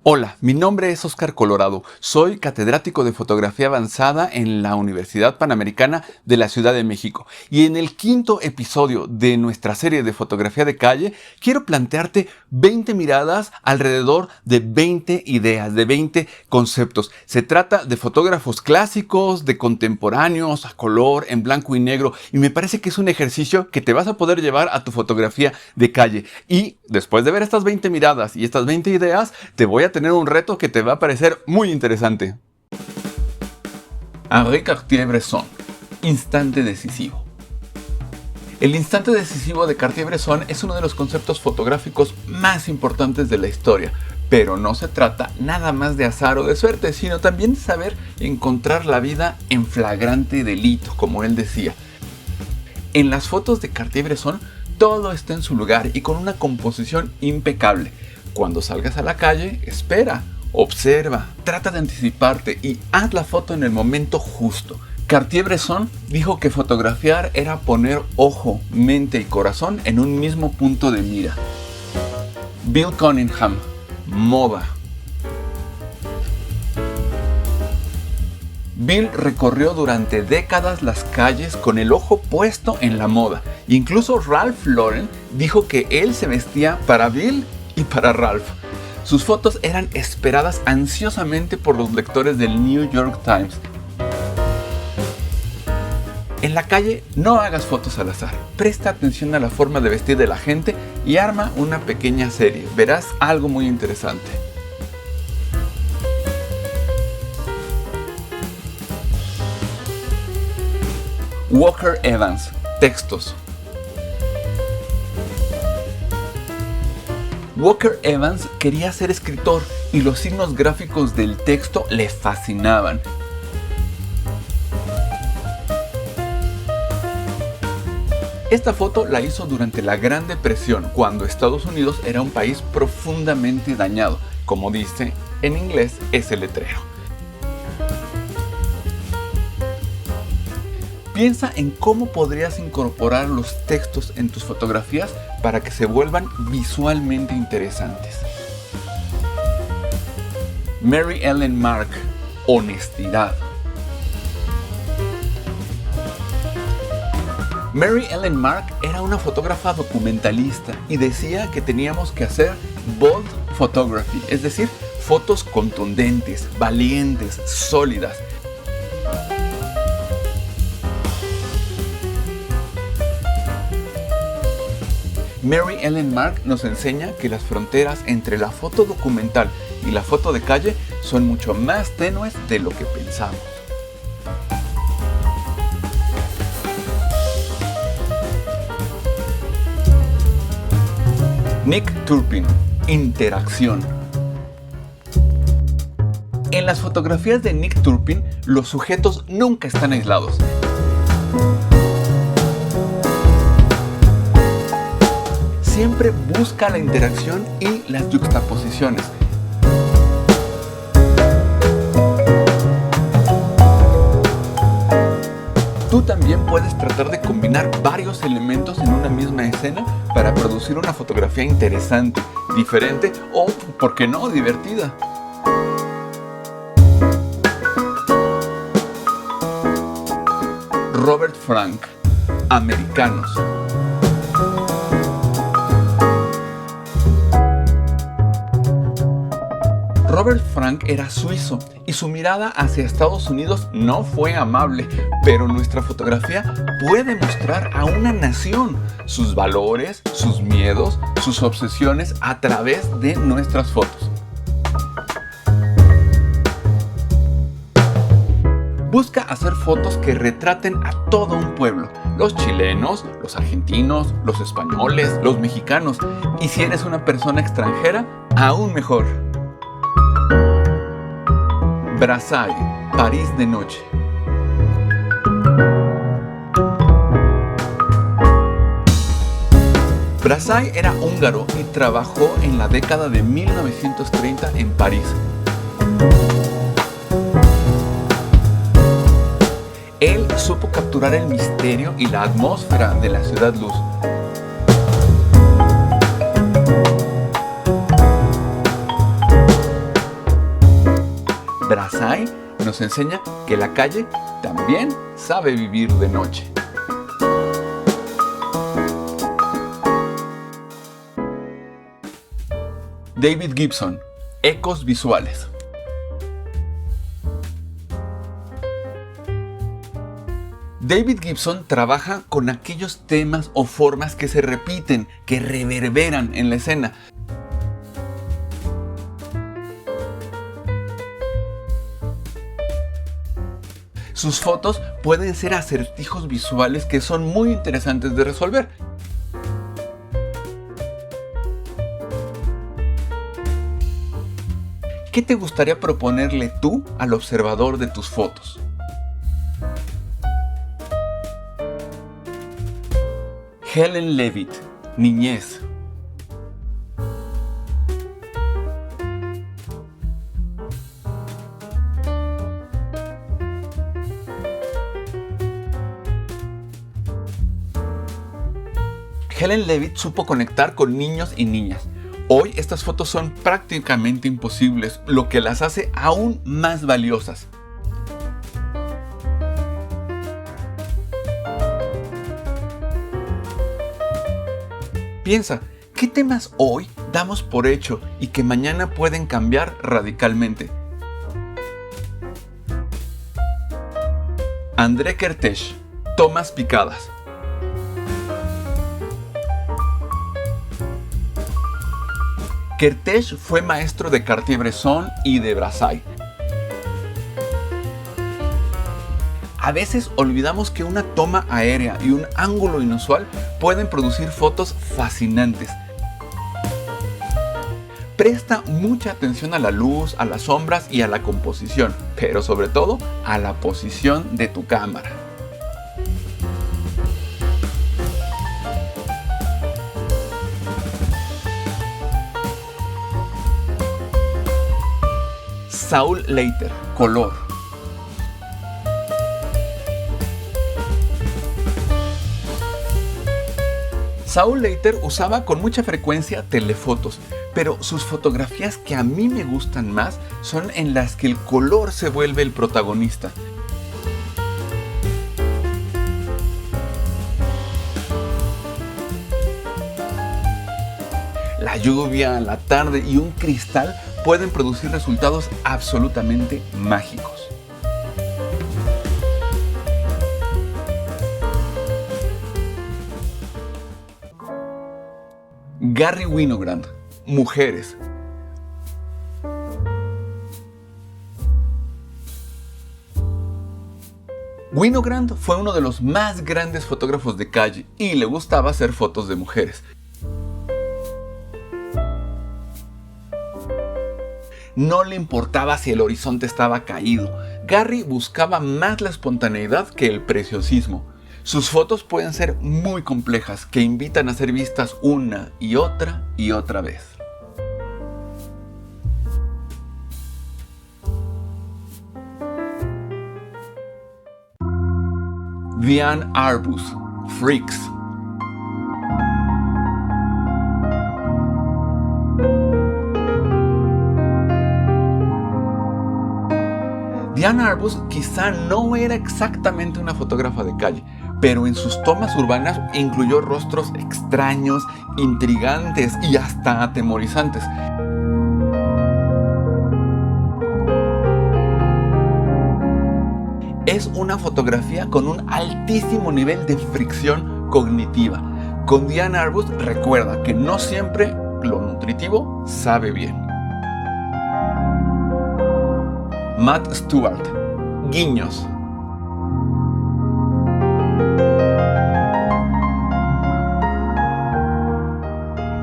Hola, mi nombre es Oscar Colorado. Soy catedrático de fotografía avanzada en la Universidad Panamericana de la Ciudad de México. Y en el quinto episodio de nuestra serie de fotografía de calle, quiero plantearte 20 miradas alrededor de 20 ideas, de 20 conceptos. Se trata de fotógrafos clásicos, de contemporáneos, a color, en blanco y negro. Y me parece que es un ejercicio que te vas a poder llevar a tu fotografía de calle. Y después de ver estas 20 miradas y estas 20 ideas, te voy a tener un reto que te va a parecer muy interesante. Henri Cartier-Bresson, instante decisivo. El instante decisivo de Cartier-Bresson es uno de los conceptos fotográficos más importantes de la historia, pero no se trata nada más de azar o de suerte, sino también de saber encontrar la vida en flagrante delito, como él decía. En las fotos de Cartier-Bresson todo está en su lugar y con una composición impecable. Cuando salgas a la calle, espera, observa, trata de anticiparte y haz la foto en el momento justo. Cartier-Bresson dijo que fotografiar era poner ojo, mente y corazón en un mismo punto de mira. Bill Cunningham, moda. Bill recorrió durante décadas las calles con el ojo puesto en la moda. Incluso Ralph Lauren dijo que él se vestía para Bill y para Ralph. Sus fotos eran esperadas ansiosamente por los lectores del New York Times. En la calle no hagas fotos al azar. Presta atención a la forma de vestir de la gente y arma una pequeña serie. Verás algo muy interesante. Walker Evans, textos. Walker Evans quería ser escritor y los signos gráficos del texto le fascinaban. Esta foto la hizo durante la Gran Depresión, cuando Estados Unidos era un país profundamente dañado. Como dice en inglés ese letrero. Piensa en cómo podrías incorporar los textos en tus fotografías para que se vuelvan visualmente interesantes. Mary Ellen Mark, honestidad. Mary Ellen Mark era una fotógrafa documentalista y decía que teníamos que hacer bold photography, es decir, fotos contundentes, valientes, sólidas. Mary Ellen Mark nos enseña que las fronteras entre la foto documental y la foto de calle son mucho más tenues de lo que pensamos. Nick Turpin, interacción. En las fotografías de Nick Turpin, los sujetos nunca están aislados. Siempre busca la interacción y las yuxtaposiciones. Tú también puedes tratar de combinar varios elementos en una misma escena para producir una fotografía interesante, diferente o, ¿por qué no?, divertida. Robert Frank, americanos. Robert Frank era suizo y su mirada hacia Estados Unidos no fue amable, pero nuestra fotografía puede mostrar a una nación, sus valores, sus miedos, sus obsesiones a través de nuestras fotos. Busca hacer fotos que retraten a todo un pueblo, los chilenos, los argentinos, los españoles, los mexicanos, y si eres una persona extranjera, aún mejor. Brassai, París de noche. Brassai era húngaro y trabajó en la década de 1930 en París. Él supo capturar el misterio y la atmósfera de la ciudad luz. Versailles nos enseña que la calle también sabe vivir de noche. David Gibson, ecos visuales. David Gibson trabaja con aquellos temas o formas que se repiten, que reverberan en la escena. Sus fotos pueden ser acertijos visuales que son muy interesantes de resolver. ¿Qué te gustaría proponerle tú al observador de tus fotos? Helen Levitt, niñez. Helen Levitt supo conectar con niños y niñas. Hoy estas fotos son prácticamente imposibles, lo que las hace aún más valiosas. Piensa, ¿qué temas hoy damos por hecho y que mañana pueden cambiar radicalmente? André Kertész, tomas picadas. Kertész fue maestro de Cartier-Bresson y de Brassai. A veces olvidamos que una toma aérea y un ángulo inusual pueden producir fotos fascinantes. Presta mucha atención a la luz, a las sombras y a la composición, pero sobre todo a la posición de tu cámara. Saul Leiter, color. Saul Leiter usaba con mucha frecuencia telefotos, pero sus fotografías que a mí me gustan más son en las que el color se vuelve el protagonista. La lluvia, la tarde y un cristal pueden producir resultados absolutamente mágicos. Garry Winogrand, mujeres. Winogrand fue uno de los más grandes fotógrafos de calle y le gustaba hacer fotos de mujeres. No le importaba si el horizonte estaba caído. Garry buscaba más la espontaneidad que el preciosismo. Sus fotos pueden ser muy complejas, que invitan a ser vistas una y otra vez. Diane Arbus, Freaks. Diane Arbus quizá no era exactamente una fotógrafa de calle, pero en sus tomas urbanas incluyó rostros extraños, intrigantes y hasta atemorizantes. Es una fotografía con un altísimo nivel de fricción cognitiva. Con Diane Arbus recuerda que no siempre lo nutritivo sabe bien. Matt Stewart, guiños.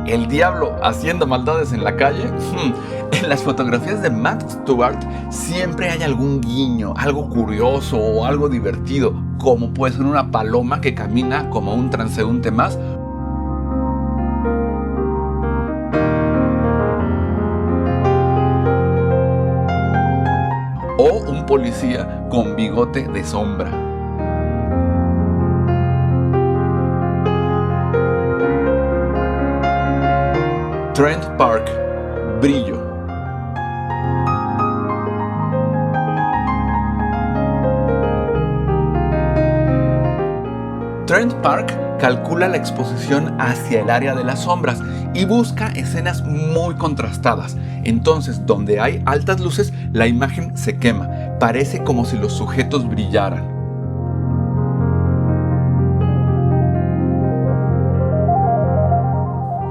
¿El diablo haciendo maldades en la calle? En las fotografías de Matt Stewart siempre hay algún guiño, algo curioso o algo divertido, como puede ser una paloma que camina como un transeúnte más. O un policía con bigote de sombra. Trent Park, brillo. Trent Park calcula la exposición hacia el área de las sombras y busca escenas muy contrastadas. Entonces, donde hay altas luces, la imagen se quema. Parece como si los sujetos brillaran.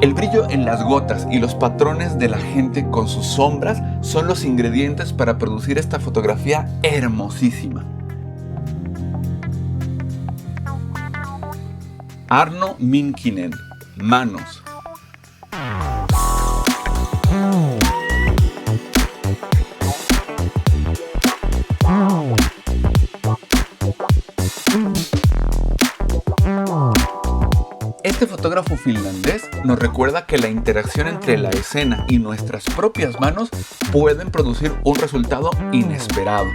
El brillo en las gotas y los patrones de la gente con sus sombras son los ingredientes para producir esta fotografía hermosísima. Arno Minkinen, Manos. Este fotógrafo finlandés nos recuerda que la interacción entre la escena y nuestras propias manos pueden producir un resultado inesperado.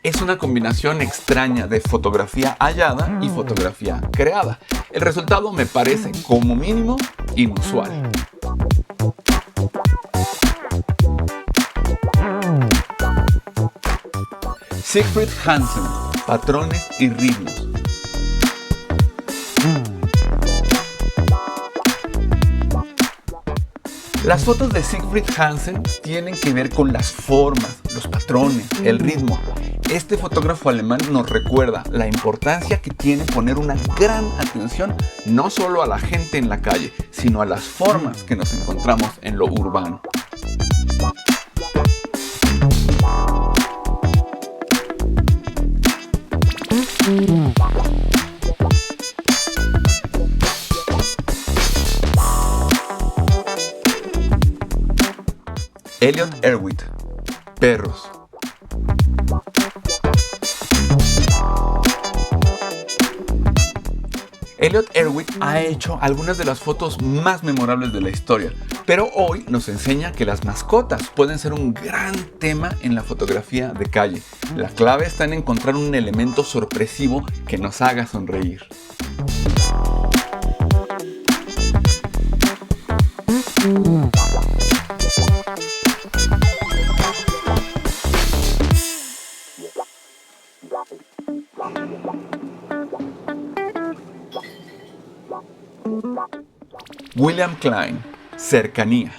Es una combinación extraña de fotografía hallada y fotografía creada. El resultado me parece, como mínimo, inusual. Siegfried Hansen, patrones y ritmos. Las fotos de Siegfried Hansen tienen que ver con las formas, los patrones, el ritmo. Este fotógrafo alemán nos recuerda la importancia que tiene poner una gran atención no solo a la gente en la calle, sino a las formas que nos encontramos en lo urbano. Elliot Erwitt, perros. Elliot Erwitt ha hecho algunas de las fotos más memorables de la historia, pero hoy nos enseña que las mascotas pueden ser un gran tema en la fotografía de calle. La clave está en encontrar un elemento sorpresivo que nos haga sonreír. William Klein, cercanía.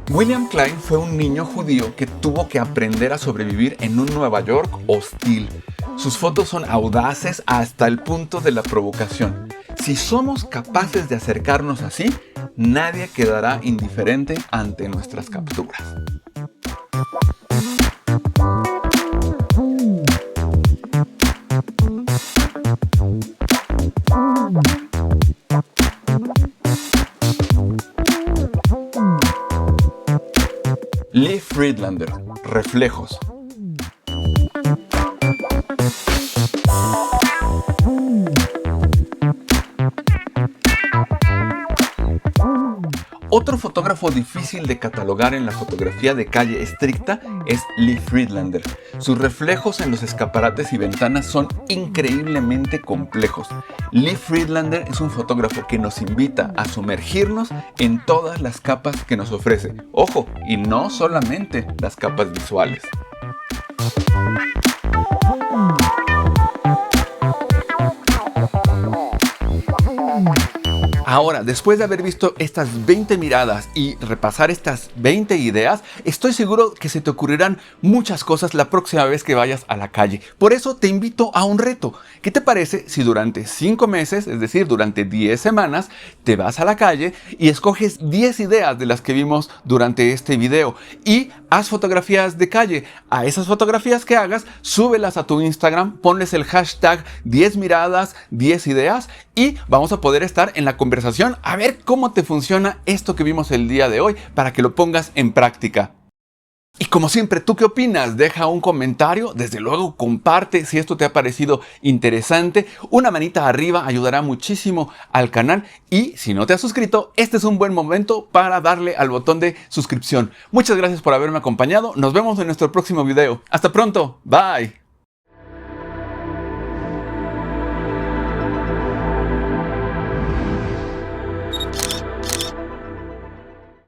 William Klein fue un niño judío que tuvo que aprender a sobrevivir en un Nueva York hostil. Sus fotos son audaces hasta el punto de la provocación. Si somos capaces de acercarnos así, nadie quedará indiferente ante nuestras capturas. Lee Friedlander, reflejos. Otro fotógrafo difícil de catalogar en la fotografía de calle estricta es Lee Friedlander. Sus reflejos en los escaparates y ventanas son increíblemente complejos. Lee Friedlander es un fotógrafo que nos invita a sumergirnos en todas las capas que nos ofrece. Ojo, y no solamente las capas visuales. Ahora, después de haber visto estas 20 miradas y repasar estas 20 ideas, estoy seguro que se te ocurrirán muchas cosas la próxima vez que vayas a la calle. Por eso te invito a un reto. ¿Qué te parece si durante 5 meses, es decir, durante 10 semanas, te vas a la calle y escoges 10 ideas de las que vimos durante este video y haz fotografías de calle? A esas fotografías que hagas, súbelas a tu Instagram, ponles el hashtag 10 miradas, 10 ideas y vamos a poder estar en la conversación a ver cómo te funciona esto que vimos el día de hoy para que lo pongas en práctica. Y como siempre, ¿tú qué opinas? Deja un comentario, desde luego comparte si esto te ha parecido interesante. Una manita arriba ayudará muchísimo al canal y si no te has suscrito, este es un buen momento para darle al botón de suscripción. Muchas gracias por haberme acompañado, nos vemos en nuestro próximo video. Hasta pronto, bye.